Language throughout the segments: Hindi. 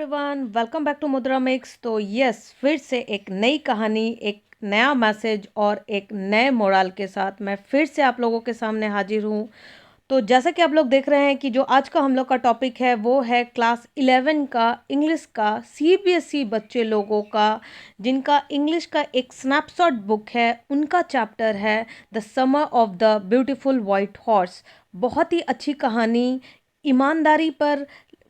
एवरीवन, वेलकम बैक टू मुद्रा मिक्स। तो यस, फिर से एक नई कहानी, एक नया मैसेज और एक नए मोरल के साथ मैं फिर से आप लोगों के सामने हाजिर हूँ। तो जैसा कि आप लोग देख रहे हैं कि जो आज का हम लोग का टॉपिक है वो है क्लास 11 का इंग्लिश का सीबीएसई बच्चे लोगों का, जिनका इंग्लिश का एक स्नैपशॉट बुक है, उनका चैप्टर है the summer of the beautiful white horse. बहुत ही अच्छी कहानी, ईमानदारी पर,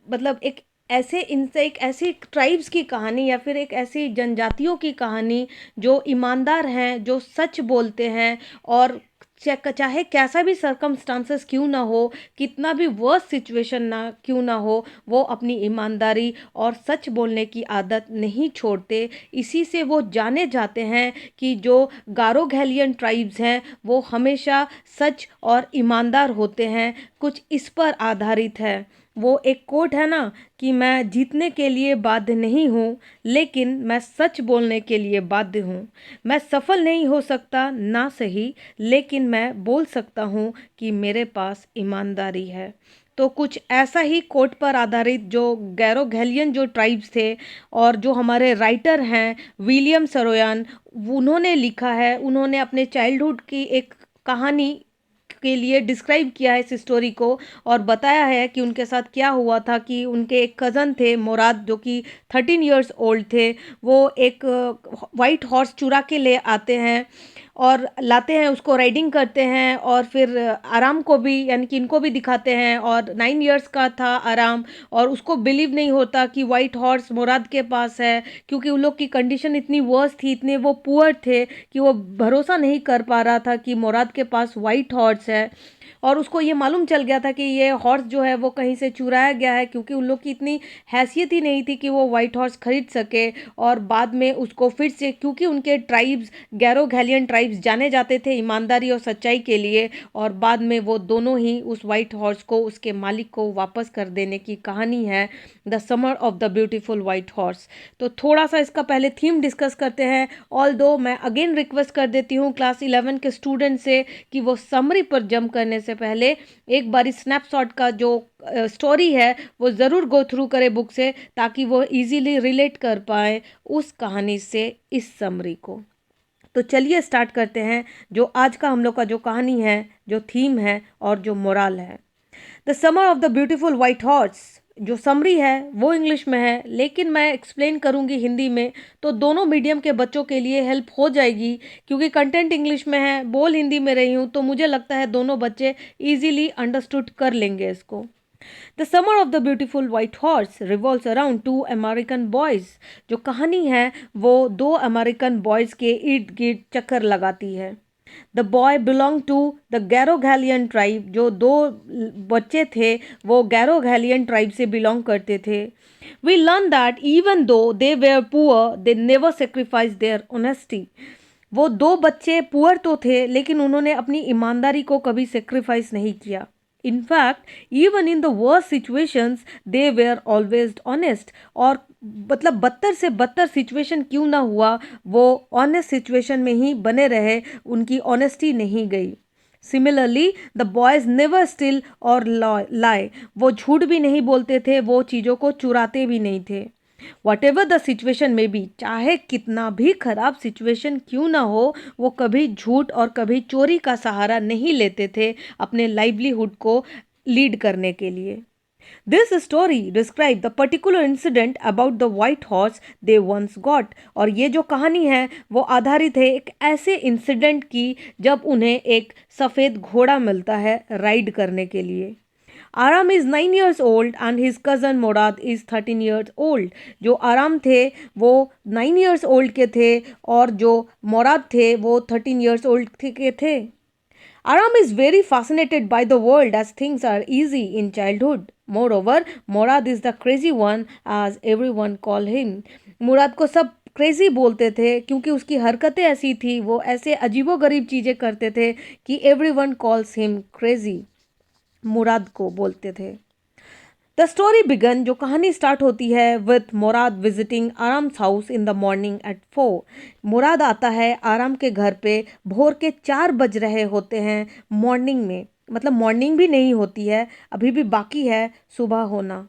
मतलब एक ऐसी ट्राइब्स की कहानी या फिर एक ऐसी जनजातियों की कहानी जो ईमानदार हैं, जो सच बोलते हैं और चाहे कैसा भी सरकमस्टांसेस क्यों ना हो, कितना भी वर्स्ट सिचुएशन ना क्यों ना हो, वो अपनी ईमानदारी और सच बोलने की आदत नहीं छोड़ते। इसी से वो जाने जाते हैं कि जो गारो घैलियन ट्राइब्स हैं वो हमेशा सच और ईमानदार होते हैं। कुछ इस पर आधारित है। वो एक कोट है ना कि मैं जीतने के लिए बाध्य नहीं हूँ, लेकिन मैं सच बोलने के लिए बाध्य हूँ। मैं सफल नहीं हो सकता ना सही, लेकिन मैं बोल सकता हूँ कि मेरे पास ईमानदारी है। तो कुछ ऐसा ही कोट पर आधारित जो गैरो घैलियन जो ट्राइब्स थे और जो हमारे राइटर हैं विलियम सरोयान, उन्होंने लिखा है। उन्होंने अपने चाइल्डहुड की एक कहानी के लिए डिस्क्राइब किया है इस स्टोरी को और बताया है कि उनके साथ क्या हुआ था। कि उनके एक कज़न थे मुराद, जो कि 13 इयर्स ओल्ड थे। वो एक वाइट हॉर्स चुरा के ले आते हैं और लाते हैं, उसको राइडिंग करते हैं और फिर आराम को भी, यानी कि इनको भी दिखाते हैं। और 9 इयर्स का था आराम और उसको बिलीव नहीं होता कि वाइट हॉर्स मुराद के पास है, क्योंकि उन लोग की कंडीशन इतनी वर्स थी, इतने वो पुअर थे कि वो भरोसा नहीं कर पा रहा था कि मुराद के पास वाइट हॉर्स है। और उसको ये मालूम चल गया था कि ये हॉर्स जो है वो कहीं से चुराया गया है, क्योंकि उन लोग की इतनी हैसियत ही नहीं थी कि वो वाइट हॉर्स खरीद सके। और बाद में उसको फिर से, क्योंकि उनके ट्राइब्स गैरो घैलियन ट्राइब्स जाने जाते थे ईमानदारी और सच्चाई के लिए, और बाद में वो दोनों ही उस वाइट हॉर्स को उसके मालिक को वापस कर देने की कहानी है the summer of the beautiful white horse. तो थोड़ा सा इसका पहले थीम डिस्कस करते हैं। ऑल दो मैं अगेन रिक्वेस्ट कर देती हूँ क्लास 11 के स्टूडेंट से कि वो समरी पर जंप करने से पहले एक बारी स्नैपशॉट का जो स्टोरी है वो ज़रूर गो थ्रू करे बुक से, ताकि वो इजीली रिलेट कर पाए उस कहानी से इस समरी को। तो चलिए स्टार्ट करते हैं जो आज का हम लोग का जो कहानी है, जो थीम है और जो मोरल है। The summer of the beautiful white horse, जो समरी है वो इंग्लिश में है, लेकिन मैं एक्सप्लेन करूंगी हिंदी में, तो दोनों मीडियम के बच्चों के लिए हेल्प हो जाएगी। क्योंकि कंटेंट इंग्लिश में है, बोल हिंदी में रही हूँ, तो मुझे लगता है दोनों बच्चे इजीली अंडरस्टूड कर लेंगे इसको। The summer of the beautiful white horse revolves around two American boys. जो कहानी है वो दो अमेरिकन बॉयज के इर्द गिर्द चक्कर लगाती है। The boy belong to the Garoghlanian tribe. जो दो बच्चे थे वो गैरोघैलियन ट्राइब से बिलोंग करते थे। We learn that even though they were poor they never sacrifice their honesty. वो दो बच्चे पुअर तो थे, लेकिन उन्होंने अपनी ईमानदारी को कभी सेक्रीफाइस नहीं किया। In fact even in the worst situations they were always honest. और मतलब बदतर से बदतर सिचुएशन क्यों ना हुआ, वो ऑनेस्ट सिचुएशन में ही बने रहे, उनकी ऑनेस्टी नहीं गई। Similarly the boys never still और लाई। वो झूठ भी नहीं बोलते थे, वो चीज़ों को चुराते भी नहीं थे। वट एवर द सिचुएशन में बी, चाहे कितना भी खराब सिचुएशन क्यों ना हो, वो कभी झूठ और कभी चोरी का सहारा नहीं लेते थे अपने लाइवलीहुड को लीड करने के लिए। This story describe the particular incident about the white horse they once got. और ये जो कहानी है वो आधारित है एक ऐसे इंसिडेंट की जब उन्हें एक सफ़ेद घोड़ा मिलता है राइड करने के लिए। Aram is 9 years old and his cousin Mourad is 13 years old. जो आराम थे वो 9 इयर्स ओल्ड के थे और जो मोराद थे वो 13 इयर्स ओल्ड के थे। Aram is very fascinated by the world as things are easy in childhood. Moreover, Morad is the crazy one as everyone call him. मुराद को सब क्रेजी बोलते थे क्योंकि उसकी हरकतें ऐसी थी, वो ऐसे अजीबोगरीब चीज़ें करते थे कि everyone calls him crazy. मुराद को बोलते थे। द स्टोरी बिगन, जो कहानी स्टार्ट होती है with Mourad visiting Aram's house in the morning at 4। Mourad आता है आराम के घर पे भोर के 4 बज रहे होते हैं मॉर्निंग में, मतलब मॉर्निंग भी नहीं होती है, अभी भी बाकी है सुबह होना।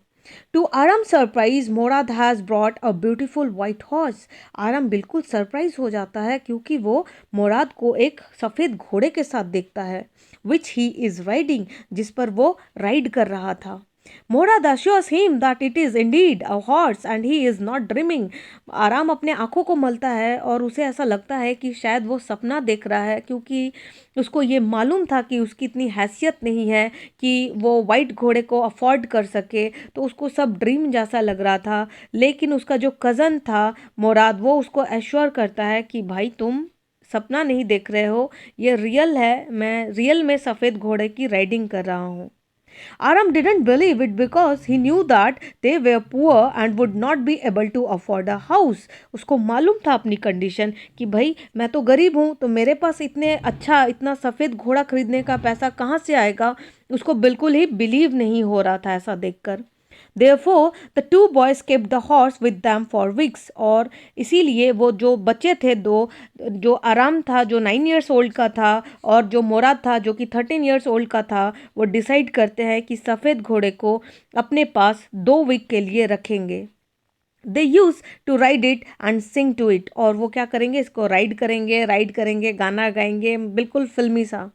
To Aram surprise Mourad has brought a beautiful white horse. Aram बिल्कुल सरप्राइज हो जाता है क्योंकि वो मोराद को एक सफ़ेद घोड़े के साथ देखता है, विच ही इज़ राइडिंग, जिस पर वो राइड कर रहा था। Morad assures him that it is indeed a horse and he is not dreaming। आराम अपने आंखों को मलता है और उसे ऐसा लगता है कि शायद वो सपना देख रहा है, क्योंकि उसको ये मालूम था कि उसकी इतनी हैसियत नहीं है कि वो वाइट घोड़े को अफोर्ड कर सके, तो उसको सब ड्रीम जैसा लग रहा था। लेकिन उसका जो कज़न था मोराद, वो उसको एश्योर करता है कि भाई तुम सपना नहीं देख रहे हो, ये रियल है, मैं रियल में सफ़ेद घोड़े की राइडिंग कर रहा हूँ। Aram didn't believe it because he knew that they were poor and would not be able to afford a house। उसको मालूम था अपनी कंडीशन कि भाई मैं तो गरीब हूँ, तो मेरे पास इतना सफ़ेद घोड़ा खरीदने का पैसा कहाँ से आएगा। उसको बिल्कुल ही बिलीव नहीं हो रहा था ऐसा देखकर। Therefore, the two boys kept the horse with them for weeks। और इसीलिए वो जो बच्चे थे दो, जो आराम था जो 9 years old का था और जो मोराद था जो कि 13 years old का था, वो डिसाइड करते हैं कि सफ़ेद घोड़े को अपने पास 2 week के लिए रखेंगे। They use to ride it and sing to it. और वो क्या करेंगे, इसको राइड करेंगे, गाना गाएंगे, बिल्कुल फिल्मी सा।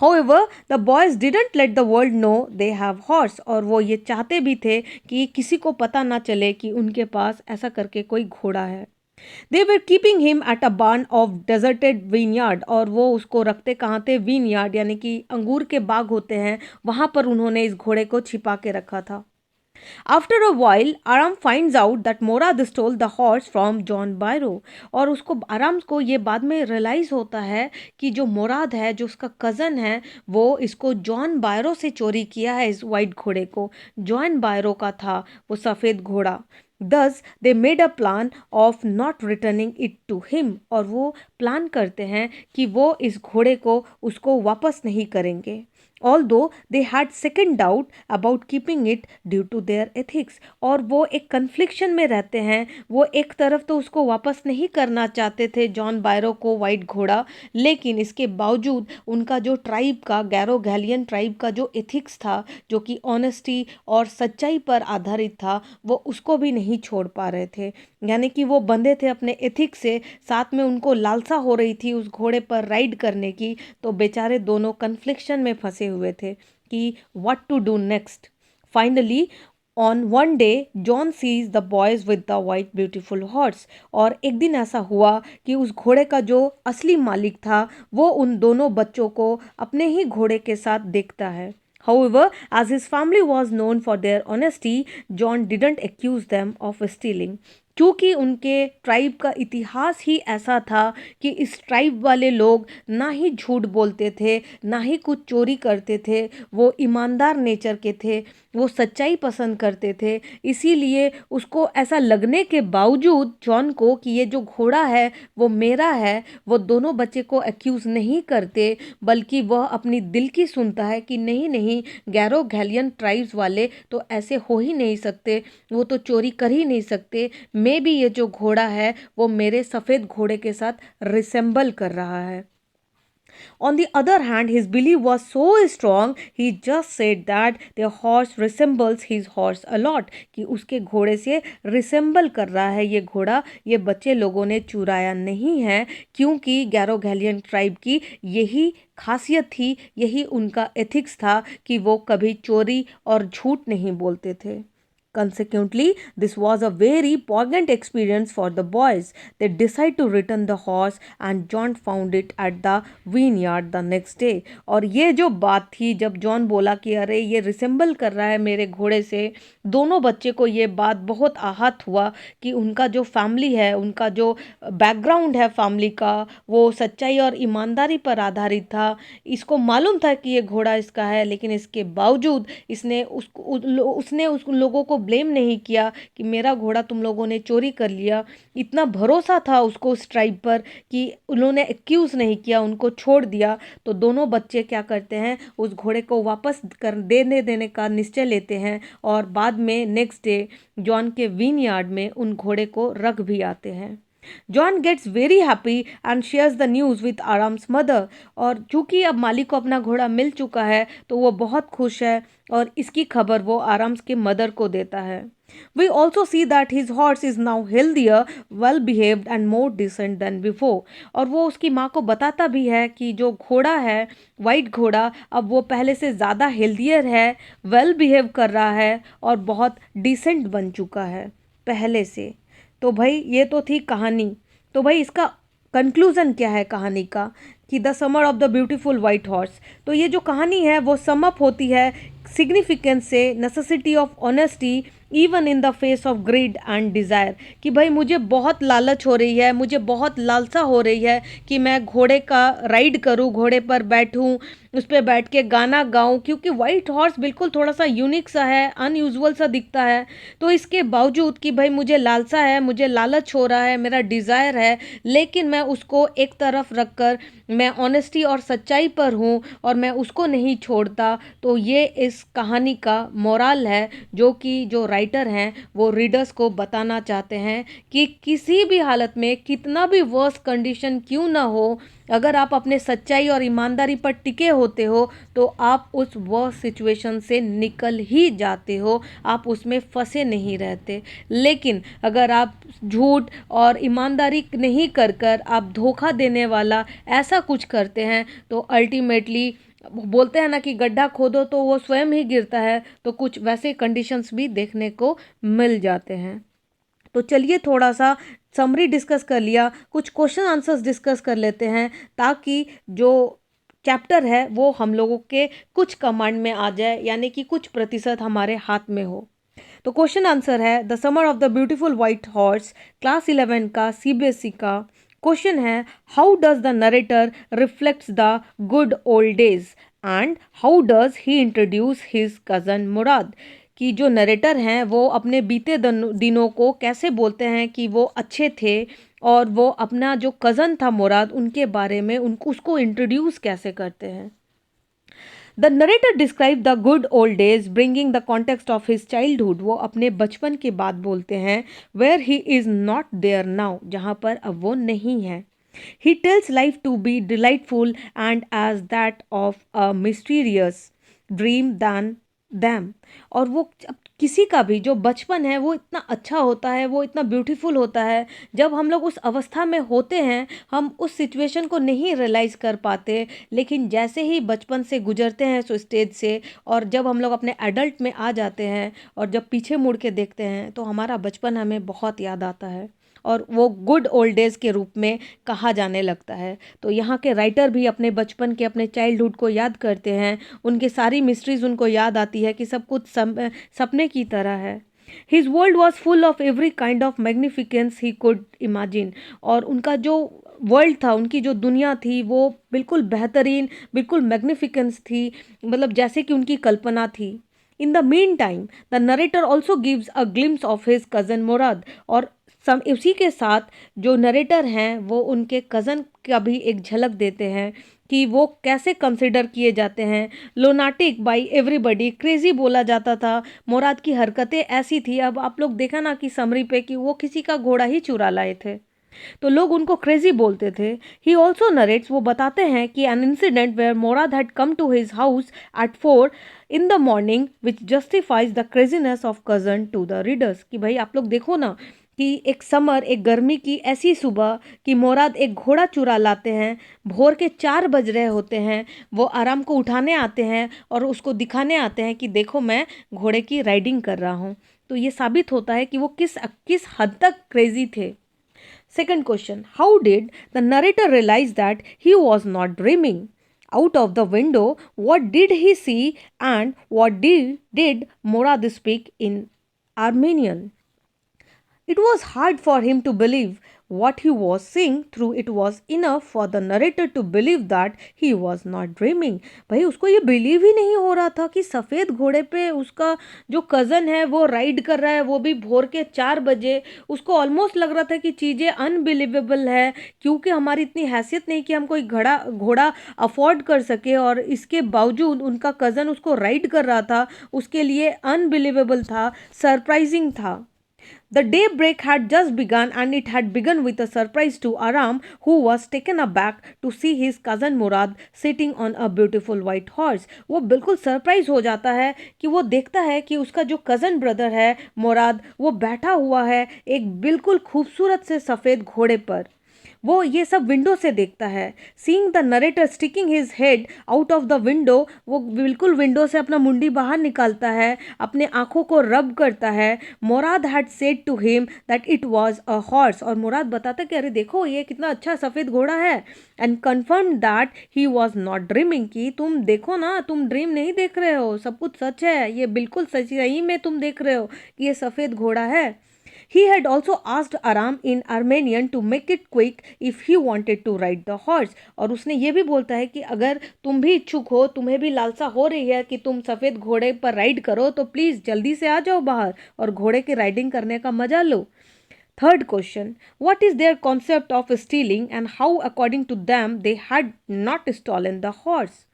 However, the boys didn't let the world know they have horse। और वो ये चाहते भी थे कि किसी को पता ना चले कि उनके पास ऐसा करके कोई घोड़ा है। They were keeping him at a barn of deserted vineyard। और वो उसको रखते कहाँ थे, vineyard यानी कि अंगूर के बाग होते हैं, वहाँ पर उन्होंने इस घोड़े को छिपा के रखा था। After a while, Aram finds out that Morad stole the horse from John Byro। और उसको आराम को ये बाद में रियलाइज़ होता है कि जो मोराद है, जो उसका कज़न है, वो इसको जॉन बायरो से चोरी किया है, इस वाइट घोड़े को। जॉन बायरो का था वो सफ़ेद घोड़ा। Thus they made a plan of not returning it to him। और वो प्लान करते हैं कि वो इस घोड़े को उसको वापस नहीं करेंगे। Although they had second doubt about keeping it due to their ethics। और वो एक कन्फ्लिक्शन में रहते हैं। वो एक तरफ तो उसको वापस नहीं करना चाहते थे जॉन बायरो को वाइट घोड़ा, लेकिन इसके बावजूद उनका जो ट्राइब का गैरो गैलियन ट्राइब का जो एथिक्स था, जो कि ऑनेस्टी और सच्चाई पर आधारित था, वो उसको भी नहीं छोड़ पा रहे थे। यानी कि वो बंधे थे अपने एथिक्स से, साथ में उनको लालसा हो रही थी उस घोड़े पर राइड करने की। तो बेचारे दोनों कन्फ्लिक्शन में फंसे हुए थे कि what to do next. Finally on one day John sees the boys with the white beautiful horse. और एक दिन ऐसा हुआ कि उस घोड़े का जो असली मालिक था, वो उन दोनों बच्चों को अपने ही घोड़े के साथ देखता है। However, as his family was known for their honesty, John didn't accuse them of stealing। क्योंकि उनके ट्राइब का इतिहास ही ऐसा था कि इस ट्राइब वाले लोग ना ही झूठ बोलते थे, ना ही कुछ चोरी करते थे। वो ईमानदार नेचर के थे, वो सच्चाई पसंद करते थे। इसीलिए उसको ऐसा लगने के बावजूद जॉन को कि ये जो घोड़ा है वो मेरा है, वो दोनों बच्चे को एक्यूज़ नहीं करते, बल्कि वह अपनी दिल की सुनता है कि नहीं नहीं, गैरो गैलियन ट्राइब्स वाले तो ऐसे हो ही नहीं सकते, वो तो चोरी कर ही नहीं सकते। मे बी ये जो घोड़ा है वो मेरे सफ़ेद घोड़े के साथ रिसेंबल कर रहा है। On the other hand, his belief was so strong, he just said that the horse resembles his horse a lot। कि उसके घोड़े से रिसेंबल कर रहा है ये घोड़ा, ये बच्चे लोगों ने चुराया नहीं है, क्योंकि गैरो गैलियन ट्राइब की यही खासियत थी, यही उनका एथिक्स था कि वो कभी चोरी और झूठ नहीं बोलते थे। Consequently, this was a very poignant experience for the boys। They decided to return the horse and John found it at the vineyard the next day। और ये जो बात थी, जब जॉन बोला कि अरे ये रिसेंबल कर रहा है मेरे घोड़े से, दोनों बच्चे को ये बात बहुत आहत हुआ कि उनका जो फैमिली है, उनका जो बैकग्राउंड है फैमिली का, वो सच्चाई और ईमानदारी पर आधारित था। इसको मालूम था कि ये घोड़ा इसका है, लेकिन इसके बावजूद उसने उस लोगों को ब्लेम नहीं किया कि मेरा घोड़ा तुम लोगों ने चोरी कर लिया। इतना भरोसा था उसको उस ट्राइब पर कि उन्होंने एक्यूज़ नहीं किया, उनको छोड़ दिया। तो दोनों बच्चे क्या करते हैं, उस घोड़े को वापस कर देने का निश्चय लेते हैं और बाद में नेक्स्ट डे जॉन के विन यार्ड में उन घोड़े को रख भी आते हैं। John gets very happy and shares the news with Aram's mother. और चूंकि अब मालिक को अपना घोड़ा मिल चुका है तो वो बहुत खुश है और इसकी खबर वो आराम्स के मदर को देता है। We also see that his horse is now healthier, well behaved and more decent than before। और वो उसकी माँ को बताता भी है कि जो घोड़ा है, वाइट घोड़ा, अब वो पहले से ज़्यादा हेल्दियर है, वेल बिहेव कर रहा है और बहुत डिसेंट बन चुका है पहले से। तो भाई ये तो थी कहानी। तो भाई इसका कंक्लूज़न क्या है कहानी का कि the summer of the beautiful white horse. तो ये जो कहानी है वो समअप होती है सिग्निफिकेंस से, necessity of honesty even in the face of grid and desire. कि भाई मुझे बहुत लालच हो रही है, मुझे बहुत लालसा हो रही है कि मैं घोड़े का राइड करूं, घोड़े पर बैठूं, उस पर बैठ के गाना गाऊं, क्योंकि वाइट हॉर्स बिल्कुल थोड़ा सा यूनिक सा है, अनयूजुअल सा दिखता है। तो इसके बावजूद कि भाई मुझे लालसा है, मुझे लालच हो रहा है, मेरा डिज़ायर है, लेकिन मैं उसको एक तरफ रख कर मैं ऑनेस्टी और सच्चाई पर हूँ और मैं उसको नहीं छोड़ता। तो ये इस कहानी का मोरल है जो कि जो राइटर हैं वो रीडर्स को बताना चाहते हैं कि किसी भी हालत में कितना भी वर्स्ट कंडीशन क्यों ना हो, अगर आप अपने सच्चाई और ईमानदारी पर टिके होते हो तो आप उस वर्स्ट सिचुएशन से निकल ही जाते हो, आप उसमें फंसे नहीं रहते। लेकिन अगर आप झूठ और ईमानदारी नहीं कर कर आप धोखा देने वाला ऐसा कुछ करते हैं तो अल्टीमेटली बोलते हैं ना कि गड्ढा खोदो तो वो स्वयं ही गिरता है, तो कुछ वैसे कंडीशंस भी देखने को मिल जाते हैं। तो चलिए थोड़ा सा समरी डिस्कस कर लिया, कुछ क्वेश्चन आंसर्स डिस्कस कर लेते हैं ताकि जो चैप्टर है वो हम लोगों के कुछ कमांड में आ जाए, यानी कि कुछ प्रतिशत हमारे हाथ में हो। तो क्वेश्चन आंसर है the summer of the beautiful white horse, class 11 का सीबीएसई का क्वेश्चन है how does the narrator reflects the good old days and how does he introduce his cousin Mourad. कि जो नरेटर हैं वो अपने बीते दिनों को कैसे बोलते हैं कि वो अच्छे थे और वो अपना जो कज़न था मुराद उनके बारे में उनको उसको इंट्रोड्यूस कैसे करते हैं। The narrator describe the good old days bringing the context of his childhood. वो अपने बचपन की बात बोलते हैं where he is not there now, जहाँ पर अब वो नहीं है। He tells life to be delightful and as that of a mysterious dream than them। और वो अब किसी का भी जो बचपन है वो इतना अच्छा होता है, वो इतना ब्यूटीफुल होता है, जब हम लोग उस अवस्था में होते हैं हम उस सिचुएशन को नहीं रियलाइज़ कर पाते, लेकिन जैसे ही बचपन से गुजरते हैं उस स्टेज से और जब हम लोग अपने एडल्ट में आ जाते हैं और जब पीछे मुड़ के देखते हैं तो हमारा बचपन हमें बहुत याद आता है और वो गुड ओल्ड डेज के रूप में कहा जाने लगता है। तो यहाँ के राइटर भी अपने बचपन के, अपने चाइल्डहुड को याद करते हैं, उनकी सारी मिस्ट्रीज उनको याद आती है कि सब कुछ सपने की तरह है। His world was full of every kind of magnificence he could imagine. और उनका जो वर्ल्ड था, उनकी जो दुनिया थी वो बिल्कुल बेहतरीन, बिल्कुल मैग्निफिकेंस थी, मतलब जैसे कि उनकी कल्पना थी। In the meantime the narrator also gives a glimpse of his cousin Mourad. और उसी के साथ जो नरेटर हैं वो उनके कज़न का भी एक झलक देते हैं कि वो कैसे कंसिडर किए जाते हैं। लोनाटिक बाय एवरीबडी, क्रेजी बोला जाता था, मुराद की हरकतें ऐसी थी। अब आप लोग देखा ना कि समरी पे कि वो किसी का घोड़ा ही चुरा लाए थे तो लोग उनको क्रेजी बोलते थे। ही ऑल्सो नरेट्स, वो बताते हैं कि an incident where Murad had come to his house at 4 in the morning which justifies the craziness of cousin to the readers. कि भाई आप लोग देखो ना कि एक समर, एक गर्मी की ऐसी सुबह कि मुराद एक घोड़ा चुरा लाते हैं, भोर के 4 बज रहे होते हैं, वो आराम को उठाने आते हैं और उसको दिखाने आते हैं कि देखो मैं घोड़े की राइडिंग कर रहा हूँ। तो ये साबित होता है कि वो किस हद तक क्रेजी थे। Second question, how did the narrator realize that he was not dreaming? Out of the window, what did he see and what did Murad speak in Armenian? It was hard for him to believe what he was seeing, through it was enough for the narrator to believe that he was not dreaming। भाई उसको ये बिलीव ही नहीं हो रहा था कि सफ़ेद घोड़े पे उसका जो कज़न है वो राइड कर रहा है, वो भी भोर के 4 बजे। उसको ऑलमोस्ट लग रहा था कि चीज़ें अनबिलीवेबल है, क्योंकि हमारी इतनी हैसियत नहीं कि हम कोई घोड़ा अफोर्ड कर सके, और इसके बावजूद उनका कज़न उसको राइड कर रहा था, उसके लिए अनबिलीवेबल था, सरप्राइजिंग था। The daybreak had just begun, and it had begun with a surprise to Aram, who was taken aback to see his cousin Murad sitting on a beautiful white horse. वो बिल्कुल सरप्राइज हो जाता है कि वो देखता है कि उसका जो कज़न ब्रदर है मुराद वो बैठा हुआ है एक बिल्कुल खूबसूरत से सफ़ेद घोड़े पर। वो ये सब विंडो से देखता है। Seeing the narrator sticking his head out of the window, वो बिल्कुल विंडो से अपना मुंडी बाहर निकालता है, अपने आंखों को रब करता है। Mourad had said to him that it was a horse, और मुराद बताता कि अरे देखो ये कितना अच्छा सफ़ेद घोड़ा है। And confirm that he was not dreaming, कि तुम देखो ना, तुम ड्रीम नहीं देख रहे हो, सब कुछ सच है, ये बिल्कुल सही में तुम देख रहे हो कि ये सफ़ेद घोड़ा है। He had also asked Aram in Armenian to make it quick if he wanted to ride the horse. और उसने ये भी बोलता है कि अगर तुम भी इच्छुक हो, तुम्हें भी लालसा हो रही है कि तुम सफ़ेद घोड़े पर राइड करो, तो प्लीज़ जल्दी से आ जाओ बाहर और घोड़े की राइडिंग करने का मजा लो। Third question, what is their concept of stealing and how according to them they had not stolen the horse?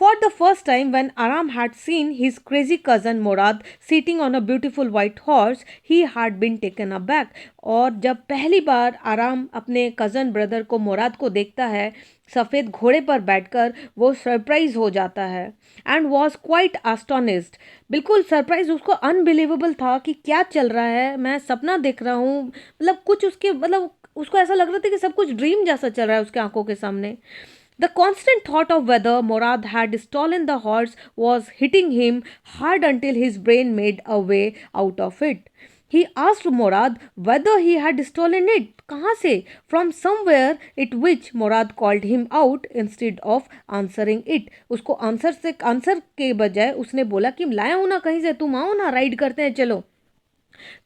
For the first time, when Aram had seen his crazy cousin Murad sitting on a beautiful white horse, he had been taken aback. और जब पहली बार आराम अपने कज़न ब्रदर को मुराद को देखता है सफ़ेद घोड़े पर बैठकर, वो सरप्राइज हो जाता है एंड वॉज क्वाइट एस्टोनिस्ड। बिल्कुल सरप्राइज, उसको अनबिलीवेबल था कि क्या चल रहा है, मैं सपना देख रहा हूँ, मतलब कुछ उसके मतलब उसको ऐसा लग रहा था कि सब कुछ ड्रीम जैसा चल रहा है उसके आंखों के सामने। The constant thought of whether Murad had stolen the horse was hitting him hard until his brain made a way out of it. He asked Murad whether he had stolen it. कहाँ से? From somewhere, at which Murad called him out instead of answering it. उसको आंसर के बजाय उसने बोला कि लाया हूँ ना कहीं से, तुम आओ ना, राइड करते हैं चलो।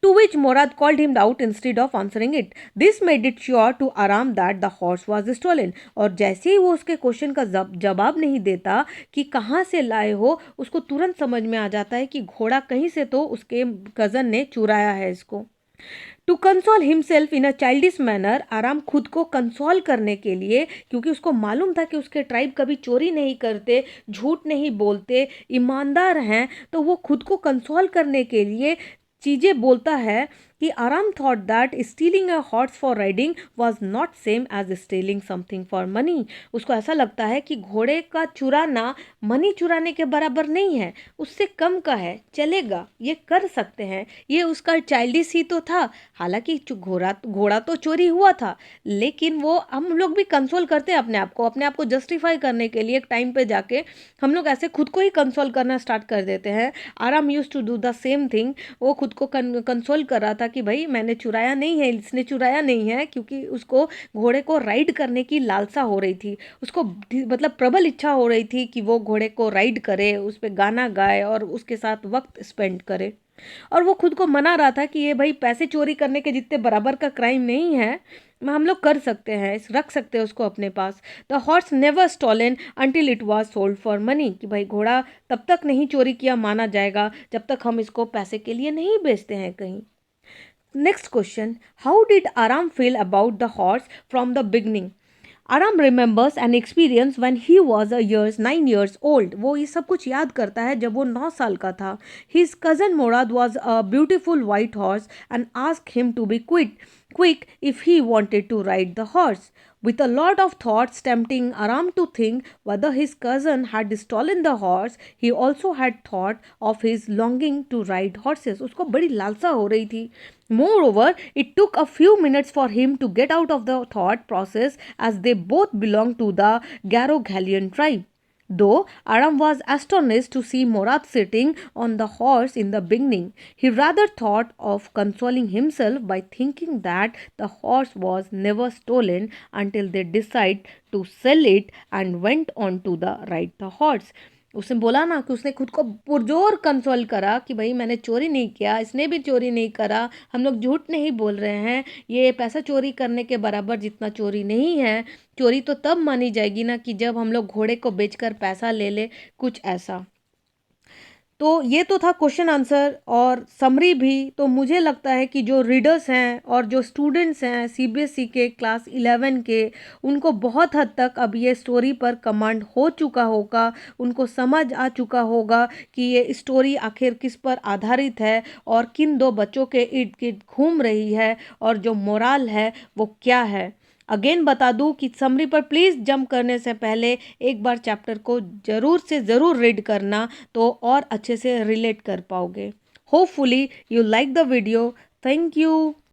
To which Murad called him out instead of answering it. This made it sure to Aram that the horse was stolen. और जैसे ही वो उसके क्वेश्चन का जवाब नहीं देता कि कहाँ से लाए हो, उसको तुरंत समझ में आ जाता है कि घोड़ा कहीं से तो उसके कज़न ने चुराया है इसको। To console himself in a childish manner, Aram खुद को कंसोल करने के लिए, क्योंकि उसको मालूम था कि उसके ट्राइब कभी चोरी नहीं करते, झूठ नहीं बोलते, ईमानदार हैं, तो वो खुद को कंसोल करने के लिए चीज़ें बोलता है कि Aram thought that stealing a horse for riding was not same as stealing something for money. उसको ऐसा लगता है कि घोड़े का चुराना मनी चुराने के बराबर नहीं है, उससे कम का है, चलेगा, ये कर सकते हैं, ये उसका चाइल्डिश ही तो था। हालांकि घोड़ा तो चोरी हुआ था, लेकिन वो हम लोग भी कंसोल करते हैं अपने आप को जस्टिफाई करने के लिए एक टाइम पे जाके हम लोग ऐसे खुद को ही कंसोल करना स्टार्ट कर देते हैं। Aram use to do the same thing. वो खुद को कंसोल कर रहा था कि भाई मैंने चुराया नहीं है, इसने चुराया नहीं है, क्योंकि उसको घोड़े को राइड करने की लालसा हो रही थी, उसको मतलब प्रबल इच्छा हो रही थी कि वो घोड़े को राइड करे, उस पर गाना गाए और उसके साथ वक्त स्पेंड करे। और वो खुद को मना रहा था कि ये भाई पैसे चोरी करने के जितने बराबर का क्राइम नहीं है, हम लोग कर सकते हैं, रख सकते हैं उसको अपने पास। The horse never stolen until it was sold for money, कि भाई घोड़ा तब तक नहीं चोरी किया माना जाएगा जब तक हम इसको पैसे के लिए नहीं बेचते हैं कहीं। Next question, how did Aram feel about the horse from the beginning? Aram remembers an experience when he was 9 years old। वो ये सब कुछ याद करता है जब वो 9 साल का था। His cousin Murad was a beautiful white horse and asked him to be quick if he wanted to ride the horse. With a lot of thoughts tempting Aram to think whether his cousin had stolen the horse, he also had thought of his longing to ride horses. उसको बड़ी लालसा हो रही थी। Moreover, it took a few minutes for him to get out of the thought process as they both belonged to the Garogalian tribe. Though Aram was astonished to see Murad sitting on the horse in the beginning, he rather thought of consoling himself by thinking that the horse was never stolen until they decided to sell it and went on to ride the horse. उसने बोला ना कि उसने खुद को पुरजोर कंसोल करा कि भाई मैंने चोरी नहीं किया, इसने भी चोरी नहीं करा, हम लोग झूठ नहीं बोल रहे हैं, ये पैसा चोरी करने के बराबर जितना चोरी नहीं है। चोरी तो तब मानी जाएगी ना कि जब हम लोग घोड़े को बेचकर पैसा ले ले, कुछ ऐसा। तो ये तो था क्वेश्चन आंसर और समरी भी। तो मुझे लगता है कि जो रीडर्स हैं और जो स्टूडेंट्स हैं सीबीएसई के क्लास 11 के, उनको बहुत हद तक अब ये स्टोरी पर कमांड हो चुका होगा, उनको समझ आ चुका होगा कि ये स्टोरी आखिर किस पर आधारित है और किन दो बच्चों के इर्द गिर्द घूम रही है और जो मोरल है वो क्या है। अगेन बता दूं कि समरी पर प्लीज़ जंप करने से पहले एक बार चैप्टर को ज़रूर से ज़रूर रीड करना, तो और अच्छे से रिलेट कर पाओगे। Hopefully you like the video. Thank you.